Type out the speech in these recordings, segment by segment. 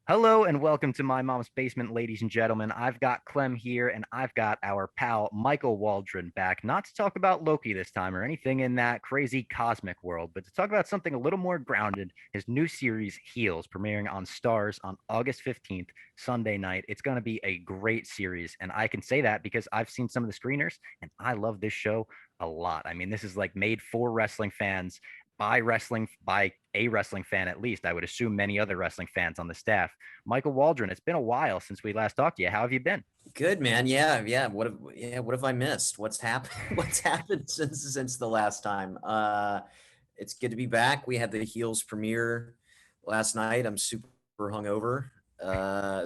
Hello and welcome to My Mom's Basement, ladies and gentlemen. I've got Clem here and I've got our pal Michael Waldron back, not to talk about Loki this time or anything in that crazy cosmic world, but to talk about something a little more grounded. His new series, Heels, premiering on Starz on August 15th, Sunday night. It's going to be a great series. And I can say that because I've seen some of the screeners and I love this show a lot. I mean, this is like made for wrestling fans by a wrestling fan at least. I would assume many other wrestling fans on the staff. Michael Waldron, it's been a while since we last talked to you. How have you been? Good, man. Yeah. What have I missed? What's happened? What's happened since the last time? It's good to be back. We had the Heels premiere last night. I'm super hungover.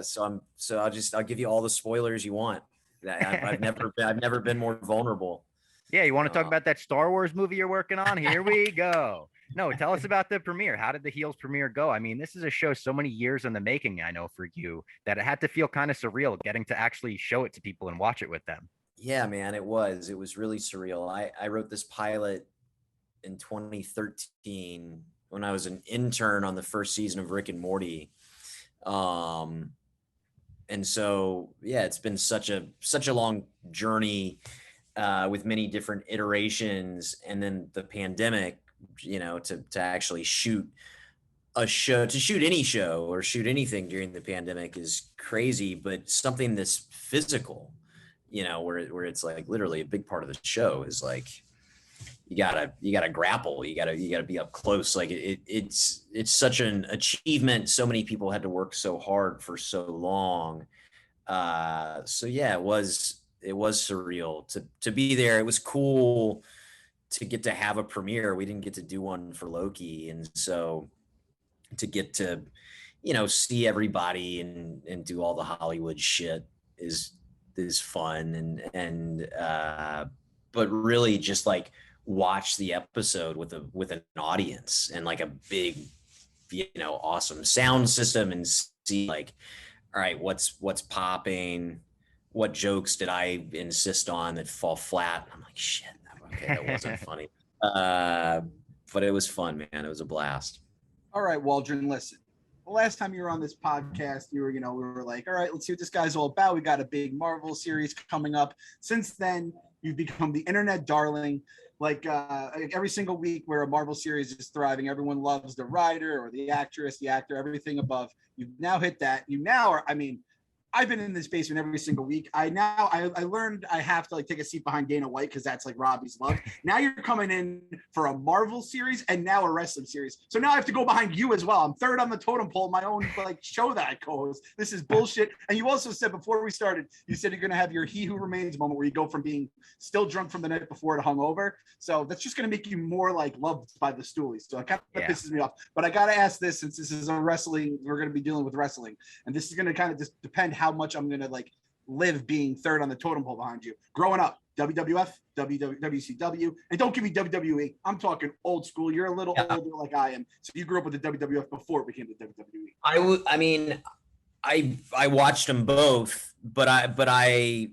So I'll give you all the spoilers you want. I've never been more vulnerable. Yeah, you want to talk Uh, about that Star Wars movie you're working on? Here we go. No, tell us about the premiere. How did the Heels premiere go? I mean, this is a show so many years in the making, I know for you, that it had to feel kind of surreal getting to actually show it to people and watch it with them. yeah, man, it was really surreal. I wrote this pilot in 2013 when I was an intern on the first season of Rick and Morty. Um, and so yeah, it's been such a long journey with many different iterations, and then the pandemic, to actually shoot any show or shoot anything during the pandemic is crazy, but something that's physical, where it's like literally a big part of the show is like you gotta grapple, you gotta be up close. Like it's such an achievement. So many people had to work so hard for so long. So yeah, it was surreal to be there. It was cool to get to have a premiere. We didn't get to do one for Loki, and so to get to see everybody and do all the Hollywood shit is fun, and but really just like watch the episode with an audience and like a big awesome sound system, and see like, all right, what's popping, what jokes did I insist on that fall flat. I'm like, shit, okay, that wasn't funny. uh but it was fun, man. It was a blast. All right, Waldron, listen. The last time you were on this podcast, we were like, all right, let's see what this guy's all about. We got a big Marvel series coming up. Since then, you've become the internet darling. Like every single week where a Marvel series is thriving, everyone loves the writer or the actress, the actor, everything above. You've now hit that. You now are, I mean, I've been in this basement every single week. I learned I have to like take a seat behind Dana White because that's like Robbie's love. Now you're coming in for a Marvel series and now a wrestling series. So now I have to go behind you as well. I'm third on the totem pole, my own like show that I co-host. This is bullshit. And you also said before we started, you said you're gonna have your He Who Remains moment where you go from being still drunk from the night before to hungover. So that's just gonna make you more like loved by the stoolies. So it kind of pisses me off. But I gotta ask this since this is a wrestling, we're gonna be dealing with wrestling, and this is gonna kind of just depend how much I'm gonna like live being third on the totem pole behind you. Growing up, WWF, WCW, and don't give me WWE. I'm talking old school. You're a little older like I am, so you grew up with the WWF before it became the WWE. I mean, I watched them both, but I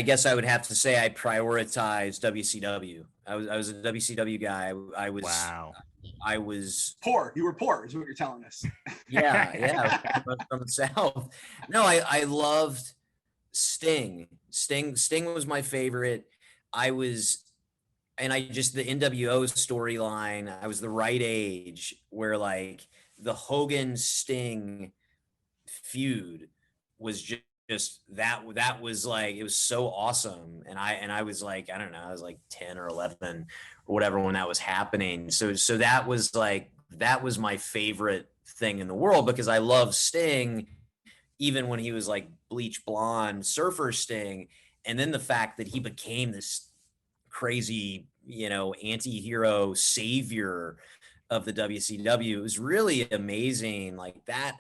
guess I would have to say I prioritize WCW. I was a WCW guy. I was Wow. I was Poor. You were poor, is what you're telling us. yeah, from the South. No, I loved Sting. Sting was my favorite. I was and I just the NWO storyline, I was the right age where like the Hogan Sting feud was just that was like, it was so awesome. And I was like, I don't know, I was like 10 or 11 or whatever when that was happening. So that was my favorite thing in the world, because I love Sting even when he was like bleach blonde surfer Sting. And then the fact that he became this crazy, anti-hero savior of the WCW was really amazing. Like that,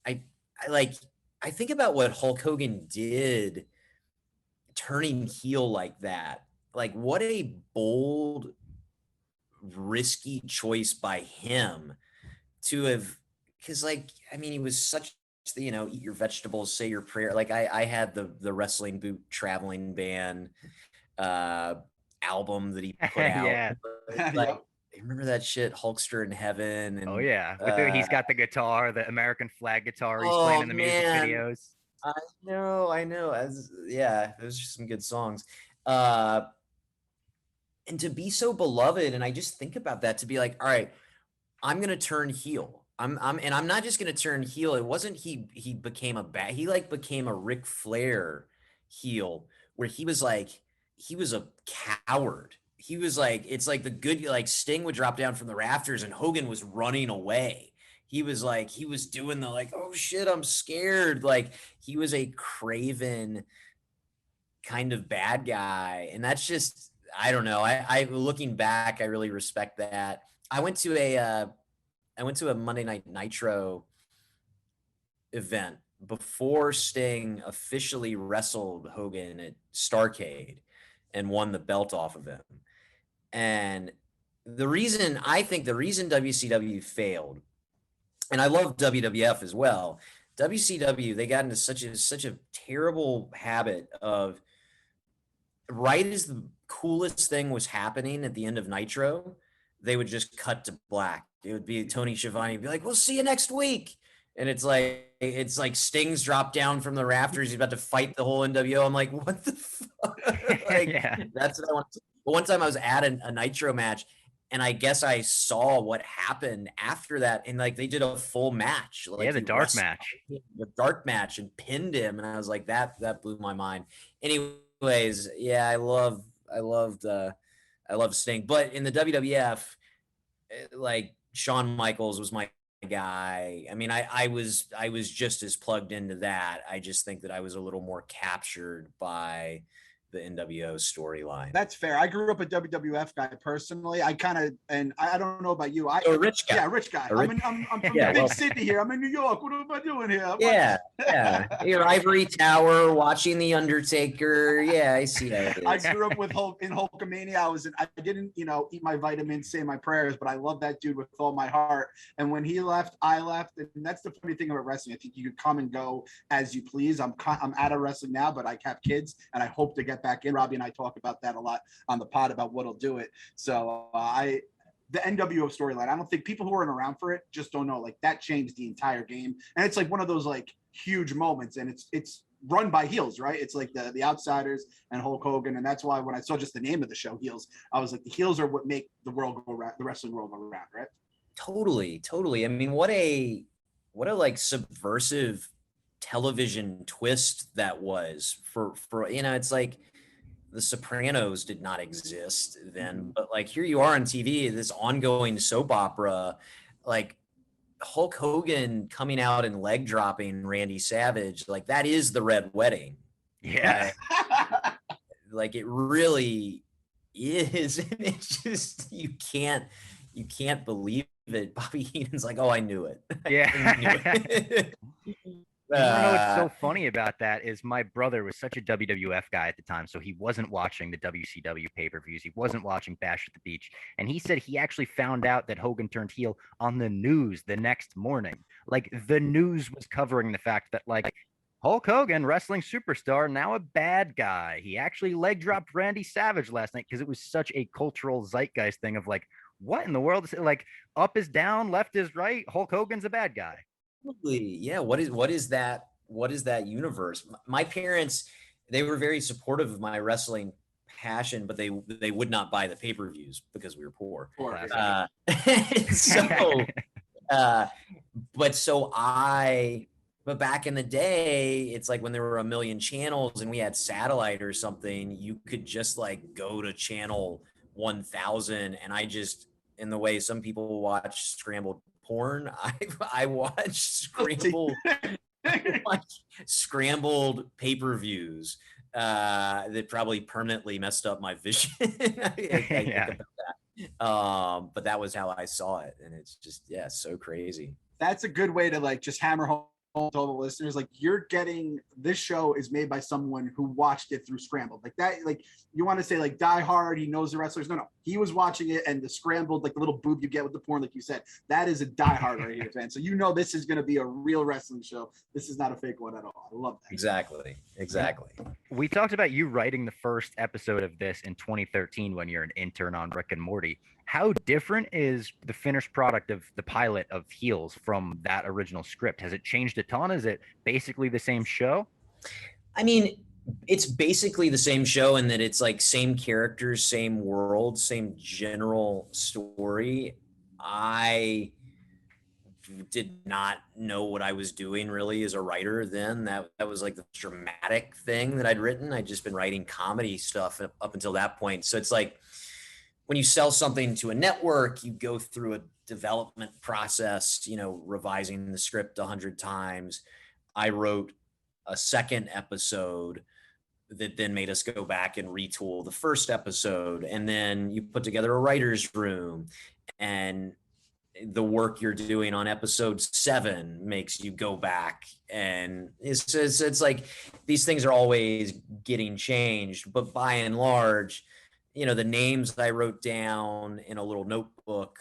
I I like I think about what Hulk Hogan did turning heel like that. Like what a bold, risky choice by him to have, because like I mean he was such the eat your vegetables, say your prayer. Like I had the wrestling boot traveling band uh album that he put out. Yeah. Like Yep. remember that shit, Hulkster in Heaven, Oh and yeah, he's got the guitar, the American flag guitar. He's playing oh in the music man, videos. I know. Yeah, those are some good songs. Uh, and to be so beloved, and I just think about that, to be like, all right, I'm gonna turn heel. And I'm not just gonna turn heel. It wasn't he became a bad, he like became a Ric Flair heel, where he was a coward. He was like, it's like the good, like Sting would drop down from the rafters and Hogan was running away. He was like, he was doing the like, oh shit, I'm scared. Like he was a craven kind of bad guy. And that's just, I don't know. I looking back, I really respect that. I went to a Monday Night Nitro event before Sting officially wrestled Hogan at Starcade and won the belt off of him. And I think the reason WCW failed, and I love WWF as well, WCW, they got into such a terrible habit of, right as the coolest thing was happening at the end of Nitro, they would just cut to black. It would be Tony Schiavone be like, "We'll see you next week," and it's like Sting's dropped down from the rafters. He's about to fight the whole NWO. I'm like, what the fuck? Like Yeah. that's what I want. But one time I was at a Nitro match, and I guess I saw what happened after that, and like they did a full match, like Yeah, the he dark wrestled match. the dark match and pinned him, and I was like, that blew my mind. Anyways, yeah, I love Sting, but in the WWF, like Shawn Michaels was my guy. I mean, I was just as plugged into that. I just think that I was a little more captured by the NWO storyline. That's fair. I grew up a WWF guy personally. I kind of, and I don't know about you. So a rich guy. Yeah, rich guy. I'm from Yeah, the big city here. I'm in New York. What am I doing here? Yeah, yeah. Your ivory tower, watching the Undertaker. Yeah, I see how it is. I grew up with in Hulkamania. I didn't, eat my vitamins, say my prayers, but I love that dude with all my heart. And when he left, I left. And that's the funny thing about wrestling. I think you could come and go as you please. I'm out of wrestling now, but I have kids and I hope to get back in. Robbie and I talk about that a lot on the pod about what'll do it. So the NWO storyline, I don't think people who weren't around for it just don't know. Like that changed the entire game, and it's like one of those like huge moments, and it's run by heels, right? It's like the Outsiders and Hulk Hogan, and that's why when I saw just the name of the show, heels, I was like, the heels are what make the world go around, the wrestling world go around, right? Totally. I mean, what a like subversive television twist that was for it's like The Sopranos did not exist then, but like here you are on TV, this ongoing soap opera, like Hulk Hogan coming out and leg dropping Randy Savage, like that is the Red Wedding. Yeah. Like it really is. It's just you can't believe it. Bobby Heenan's like, oh, I knew it. Yeah. I knew it. You know what's so funny about that is my brother was such a WWF guy at the time, so he wasn't watching the WCW pay-per-views. He wasn't watching Bash at the Beach, and he said he actually found out that Hogan turned heel on the news the next morning. Like the news was covering the fact that like Hulk Hogan, wrestling superstar, now a bad guy. He actually leg dropped Randy Savage last night because it was such a cultural zeitgeist thing of like, what in the world is it? Like up is down, left is right. Hulk Hogan's a bad guy. Yeah. What is that? What is that universe? My parents, they were very supportive of my wrestling passion, but they would not buy the pay-per-views because we were poor. So, but back in the day, it's like when there were a million channels and we had satellite or something, you could just like go to channel 1000. And I just, in the way some people watch scrambled porn, I watch scrambled pay-per-views that probably permanently messed up my vision. I think about that. But that was how I saw it, and it's just so crazy. That's a good way to like just hammer home to all the listeners, like you're getting this show is made by someone who watched it through Scrambled, like that. Like you want to say like Die Hard, he knows the wrestlers. No, he was watching it, and the Scrambled, like the little boob you get with the porn, like you said, that is a Die Hard right here, fan. So this is going to be a real wrestling show. This is not a fake one at all. I love that. Exactly. We talked about you writing the first episode of this in 2013 when you're an intern on Rick and Morty. How different is the finished product of the pilot of Heels from that original script? Has it changed a ton? Is it basically the same show? I mean, it's basically the same show in that it's like same characters, same world, same general story. I did not know what I was doing really as a writer then. That was like the dramatic thing that I'd written. I'd just been writing comedy stuff up until that point. So it's like when you sell something to a network, you go through a development process, revising the script 100 times. I wrote a second episode that then made us go back and retool the first episode. And then you put together a writer's room, and the work you're doing on episode 7 makes you go back. And it's like these things are always getting changed, but by and large, the names that I wrote down in a little notebook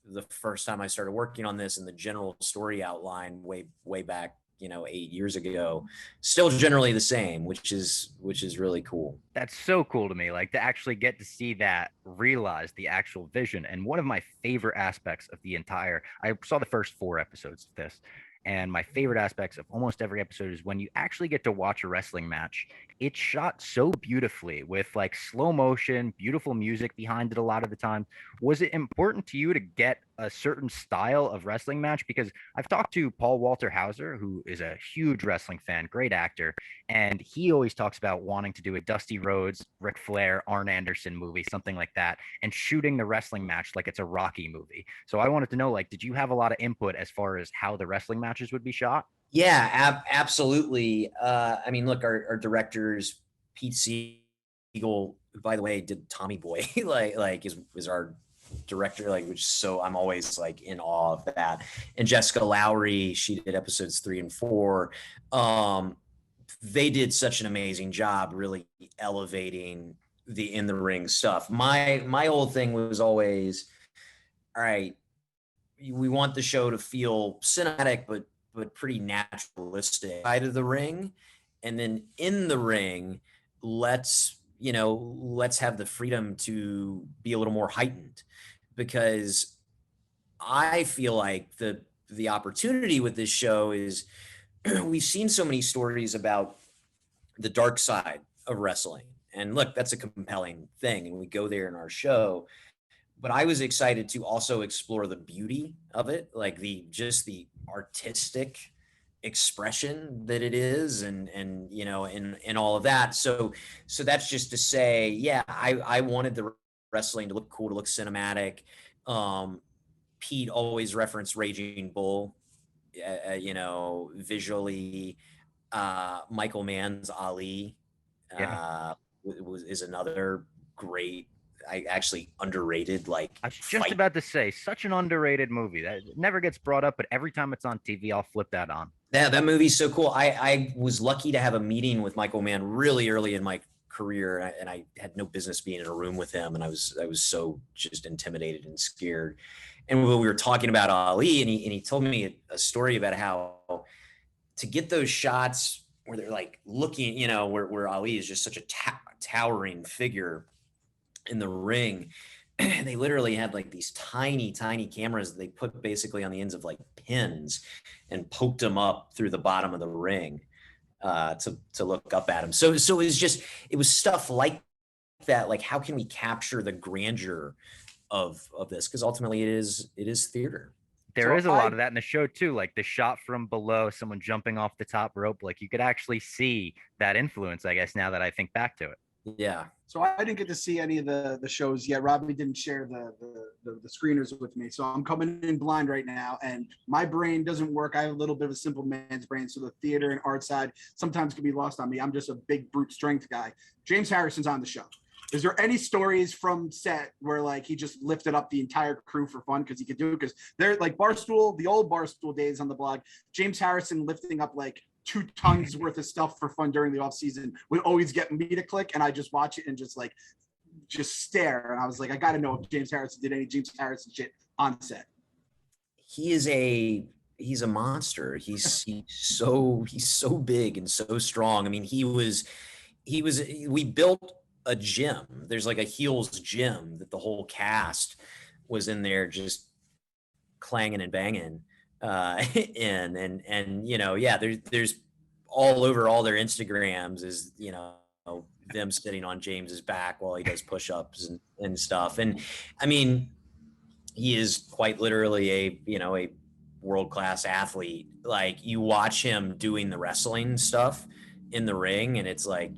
the first time I started working on this, and the general story outline way back 8 years ago, still generally the same, which is really cool. That's so cool to me, like to actually get to see that, realize the actual vision. And one of my favorite aspects of the entire, I saw the first 4 episodes of this, and my favorite aspects of almost every episode is when you actually get to watch a wrestling match. It's shot so beautifully with like slow motion, beautiful music behind it a lot of the time. Was it important to you to get a certain style of wrestling match? Because I've talked to Paul Walter Hauser, who is a huge wrestling fan, great actor, and he always talks about wanting to do a Dusty Rhodes, Ric Flair, Arn Anderson movie, something like that, and shooting the wrestling match like it's a Rocky movie. So I wanted to know, like, did you have a lot of input as far as how the wrestling matches would be shot? Yeah, absolutely. I mean, look, our directors, Pete Siegel, who, by the way, did Tommy Boy, like is our director, like, which, so I'm always like in awe of that. And Jessica Lowry, she did episodes 3 and 4. They did such an amazing job really elevating the in the ring stuff. My whole thing was always, all right, we want the show to feel cinematic, but pretty naturalistic side of the ring. And then in the ring, let's have the freedom to be a little more heightened, because I feel like the opportunity with this show is we've seen so many stories about the dark side of wrestling. And look, that's a compelling thing, and we go there in our show. But I was excited to also explore the beauty of it, like the artistic expression that it is, and all of that. So that's just to say, yeah, I wanted the wrestling to look cool, to look cinematic. Pete always referenced Raging Bull, visually. Michael Mann's Ali is another great, I actually underrated, like, I was just about to say, such an underrated movie that never gets brought up, but every time it's on TV, I'll flip that on. Yeah, that movie's so cool. I was lucky to have a meeting with Michael Mann really early in my career, and I had no business being in a room with him, and I was so just intimidated and scared. And when we were talking about Ali, and he told me a story about how to get those shots where they're like looking, where Ali is just such a towering figure in the ring, they literally had like these tiny cameras that they put basically on the ends of like pins and poked them up through the bottom of the ring to look up at him. So it was stuff like that. Like, how can we capture the grandeur of this? Because ultimately it is theater. There is a lot of that in the show too, like the shot from below, someone jumping off the top rope. Like you could actually see that influence, I guess, now that I think back to it. Yeah. So I didn't get to see any of the shows yet. Robbie didn't share the screeners with me. So I'm coming in blind right now, and my brain doesn't work. I have a little bit of a simple man's brain. So the theater and art side sometimes can be lost on me. I'm just a big brute strength guy. James Harrison's on the show. Is there any stories from set where like he just lifted up the entire crew for fun because he could do it? Because they're like Barstool, the old Barstool days on the blog, James Harrison lifting up like 2 tons worth of stuff for fun during the off season would always get me to click, and I just watch it and just stare. And I was like, I got to know if James Harrison did any James Harrison shit on set. He's a monster. He's so big and so strong. I mean, we built a gym. There's like a Heels gym that the whole cast was in there just clanging and banging and yeah, there's all over all their Instagrams is them sitting on James's back while he does push-ups and stuff. And I mean, he is quite literally a world-class athlete. Like, you watch him doing the wrestling stuff in the ring, and it's like,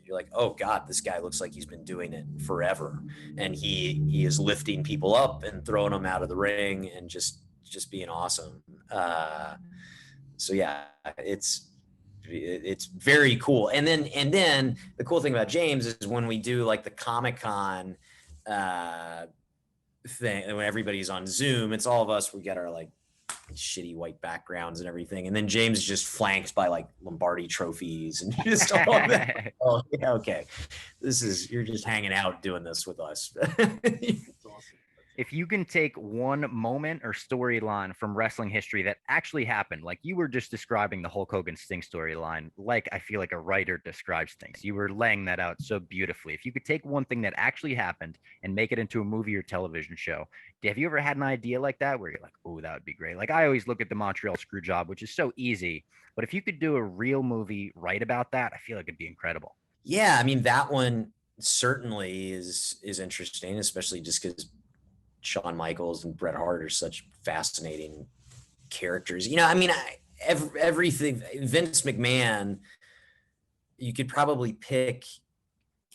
you're like, oh God, this guy looks like he's been doing it forever. And he is lifting people up and throwing them out of the ring and just being awesome. So yeah, it's very cool. And then the cool thing about James is when we do like the Comic-Con thing, when everybody's on Zoom, it's all of us, we get our like shitty white backgrounds and everything, and then James just flanked by like Lombardi trophies and just all of that. Oh yeah, okay, you're just hanging out doing this with us. If you can take one moment or storyline from wrestling history that actually happened, like you were just describing the Hulk Hogan Sting storyline, like I feel like a writer describes things. You were laying that out so beautifully. If you could take one thing that actually happened and make it into a movie or television show, have you ever had an idea like that where you're like, oh, that would be great? Like, I always look at the Montreal Screwjob, which is so easy, but if you could do a real movie right about that, I feel like it'd be incredible. Yeah, I mean, that one certainly is interesting, especially just because Shawn Michaels and Bret Hart are such fascinating characters. I mean, everything, Vince McMahon, you could probably pick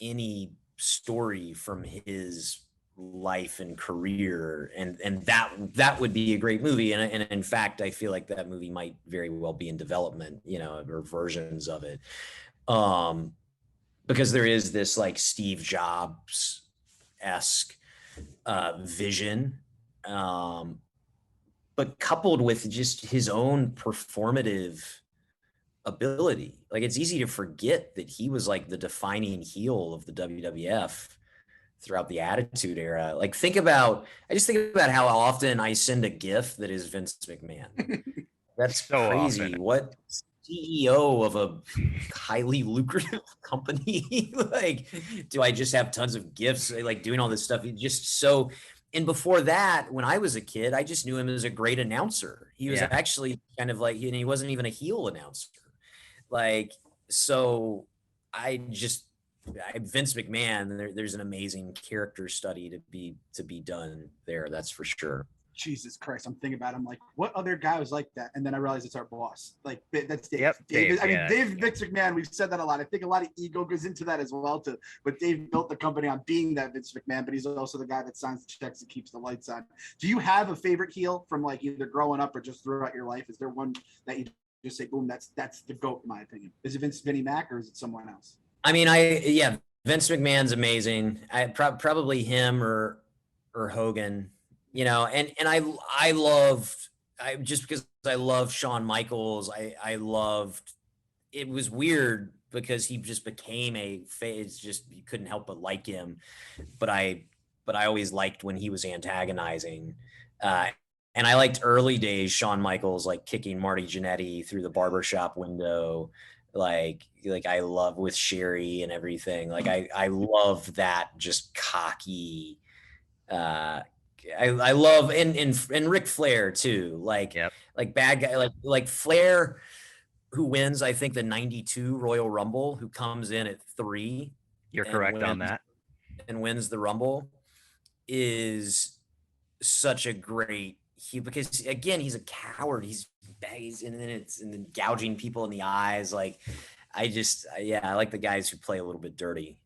any story from his life and career, and that would be a great movie. And in fact, I feel like that movie might very well be in development, or versions of it. Because there is this like Steve Jobs-esque vision, but coupled with just his own performative ability. Like, it's easy to forget that he was like the defining heel of the WWF throughout the Attitude Era. Like, I just think about how often I send a GIF that is Vince McMahon. That's so crazy. Often. What CEO of a highly lucrative company, like, do I just have tons of gifts, like doing all this stuff? And before that, when I was a kid, I just knew him as a great announcer. He was actually kind of like, he wasn't even a heel announcer. Like, so Vince McMahon, there's an amazing character study to be done there. That's for sure. Jesus Christ, I'm thinking about it. I'm like, what other guy was like that? And then I realized it's our boss. Like, that's Dave. Yep, Dave. I mean, Dave Vince McMahon, we've said that a lot. I think a lot of ego goes into that as well, too. But Dave built the company on being that Vince McMahon, but he's also the guy that signs the checks and keeps the lights on. Do you have a favorite heel from like either growing up or just throughout your life? Is there one that you just say, boom, that's the GOAT, in my opinion? Is it Vinnie Mac or is it someone else? I mean, Vince McMahon's amazing. Probably him or Hogan. And just because I love Shawn Michaels, I loved, it was weird because he just became it's just, you couldn't help but like him. But I always liked when he was antagonizing. And I liked early days Shawn Michaels, like kicking Marty Jannetty through the barbershop window. Like I love with Sherry and everything. Like I love that just cocky, I love and Ric Flair too, like bad guy, like Flair, who wins, I think, the 92 Royal Rumble, who comes in at 3. You're correct on that. And wins the Rumble, is such a great because again, he's a coward. He's and then gouging people in the eyes. Like, I like the guys who play a little bit dirty.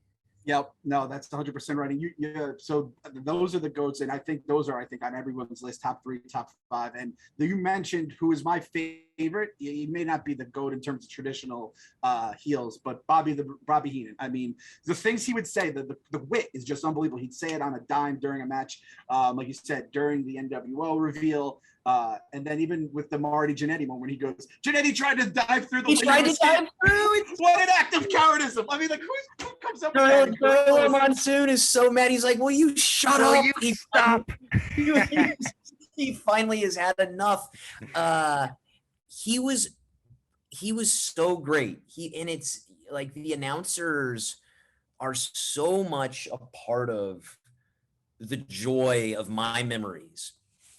Yep. No, that's 100% right. And so those are the GOATs. And I think those are, on everyone's list, top 3, top 5. And you mentioned who is my favorite. He may not be the GOAT in terms of traditional heels, but Bobby Heenan. I mean, the things he would say, the wit is just unbelievable. He'd say it on a dime during a match. Like you said, during the NWO reveal. And then even with the Marty Jannetty moment, he goes, Jannetty tried to dive through the window. He tried to dive through. What an act of cowardice. I mean, like, who comes up with that? Gorilla Monsoon is so mad. He's like, will you shut up? You stop. He finally has had enough. He was so great. And it's like the announcers are so much a part of the joy of my memories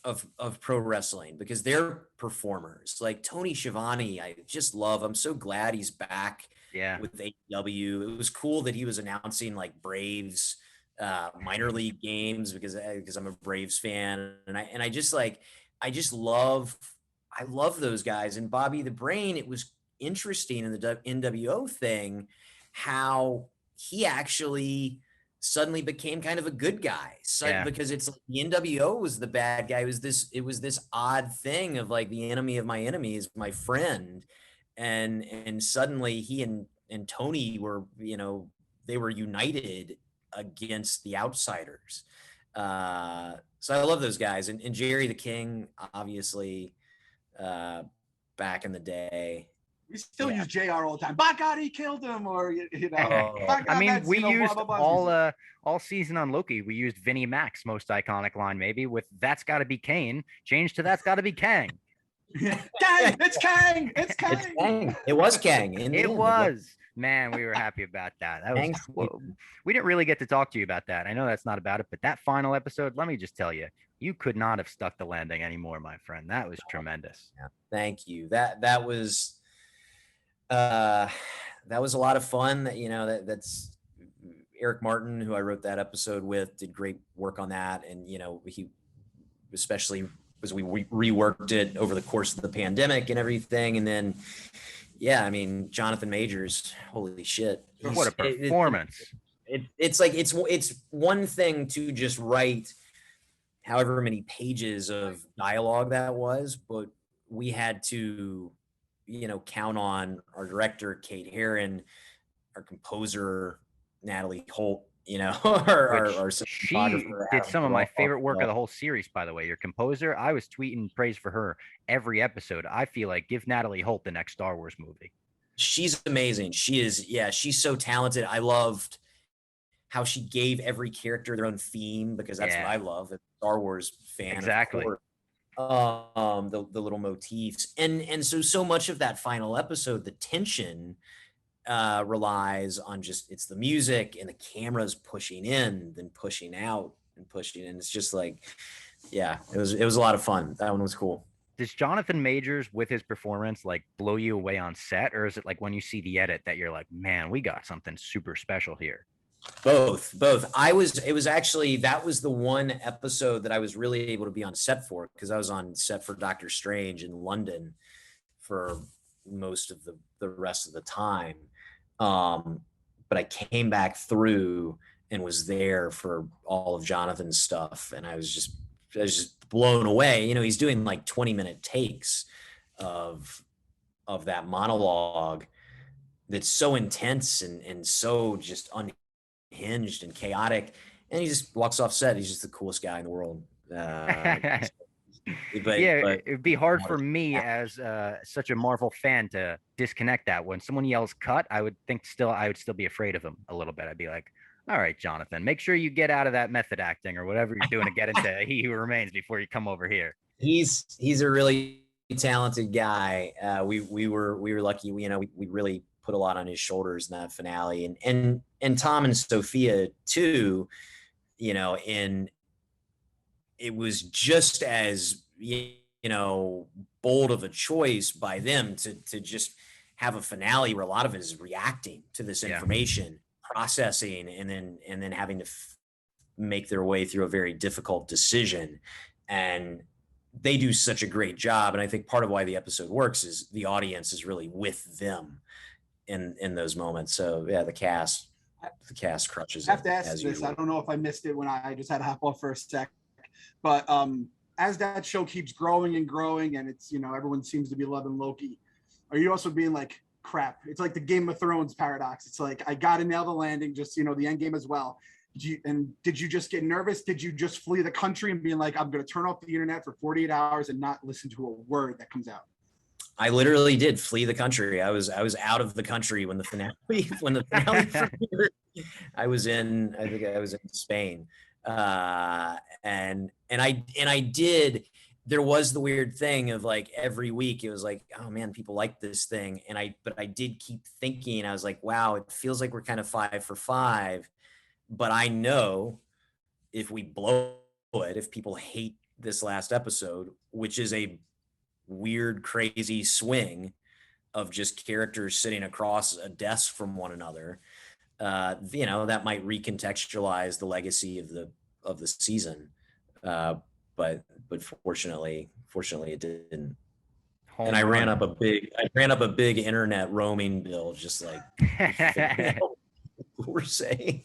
of pro wrestling, because they're performers. Like Tony Schiavone, I just love. I'm so glad he's back Yeah. with AEW. It was cool that he was announcing like Braves minor league games, because I'm a Braves fan, and I just like I love those guys. And Bobby the Brain, it was interesting in the NWO thing how he actually suddenly became kind of a good guy. So, Yeah. because it's like the NWO was the bad guy. It was this odd thing of like the enemy of my enemy is my friend. And suddenly he and Tony were, they were united against the outsiders. So I love those guys. And Jerry the King, obviously, back in the day. We still Yeah. use JR all the time. By God, he killed him, or Oh. by God, I mean, that's, we blah, used blah, blah music. all season on Loki. We used Vinnie Mac's most iconic line, maybe with "That's got to be Kane." Change to "That's got to be Kang." Kang, it's Kang, it's It's Kang. Kang. It was Kang. In the It end, was. Man, we were happy about that. That was Kang. we didn't really get to talk to you about that. I know that's not about it, but that final episode, let me just tell you, you could not have stuck the landing anymore, my friend. That was tremendous. Yeah, thank you. That was a lot of fun. That's Eric Martin, who I wrote that episode with, did great work on that. And he, especially as we reworked it over the course of the pandemic and everything. And then I mean, Jonathan Majors, holy shit. What a performance. It's like it's one thing to just write however many pages of dialogue that was, but we had to count on our director Kate Herron, our composer Natalie Holt, our she did some of my favorite work of the whole series, by the way. Your composer, I was tweeting praise for her every episode. I feel like give Natalie Holt the next Star Wars movie. She's amazing. She's so talented. I loved how she gave every character their own theme, because that's what I love. As a Star Wars fan, exactly. The little motifs, and so much of that final episode, the tension relies on it's the music and the cameras pushing in, then pushing out and pushing in. It's just like, it was a lot of fun. That one was cool. Does Jonathan Majors with his performance like blow you away on set, or is it like when you see the edit that you're like, man, we got something super special here? Both. It was actually, that was the one episode that I was really able to be on set for, because I was on set for Doctor Strange in London for most of the rest of the time. But I came back through and was there for all of Jonathan's stuff. And I was just blown away. He's doing like 20-minute takes of that monologue that's so intense and so just unhinged and chaotic. And he just walks off set. He's just the coolest guy in the world. It'd be hard for me as such a Marvel fan to disconnect that. When someone yells cut, I would still be afraid of him a little bit. I'd be like, all right, Jonathan, make sure you get out of that method acting or whatever you're doing to get into He Who Remains before you come over here. He's a really talented guy. We were lucky. We really put a lot on his shoulders in that finale, and Tom and Sophia too. And it was just as bold of a choice by them to just have a finale where a lot of it is reacting to this information, processing, and then having to make their way through a very difficult decision. And they do such a great job. And I think part of why the episode works is the audience is really with them in those moments. So the cast crushes it. I have to ask this. Usual. I don't know if I missed it when I just had to hop off for a sec, but as that show keeps growing and growing, and it's everyone seems to be loving Loki, are you also being like, crap, it's like the Game of Thrones paradox? It's like, I gotta nail the landing, just the end game as well. Did you just get nervous? Did you just flee the country and being like, I'm gonna turn off the internet for 48 hours and not listen to a word that comes out? I literally did flee the country. I was out of the country when the finale premiered. I think I was in Spain. And I did. There was the weird thing of like every week it was like, oh man, people like this thing. But I did keep thinking, I was like, wow, it feels like we're kind of 5 for 5, but I know if we blow it, if people hate this last episode, which is a weird, crazy swing of just characters sitting across a desk from one another, that might recontextualize the legacy of the season. But fortunately it didn't. Home and I ran run. up a big internet roaming bill, just like we're saying.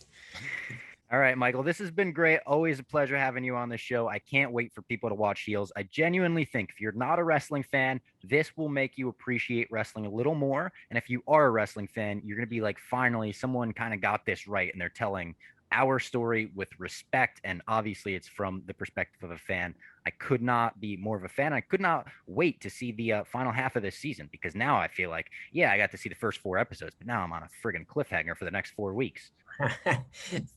All right, Michael, this has been great. Always a pleasure having you on the show. I can't wait for people to watch Heels. I genuinely think if you're not a wrestling fan, this will make you appreciate wrestling a little more. And if you are a wrestling fan, you're going to be like, finally, someone kind of got this right. And they're telling our story with respect. And obviously, it's from the perspective of a fan. I could not be more of a fan. I could not wait to see the final half of this season, because now I feel like, yeah, I got to see the first 4 episodes, but now I'm on a friggin' cliffhanger for the next 4 weeks.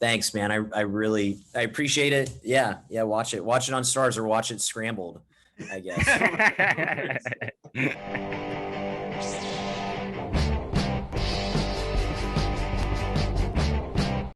Thanks, man. I really appreciate it. Yeah. Watch it on Starz, or watch it scrambled, I guess.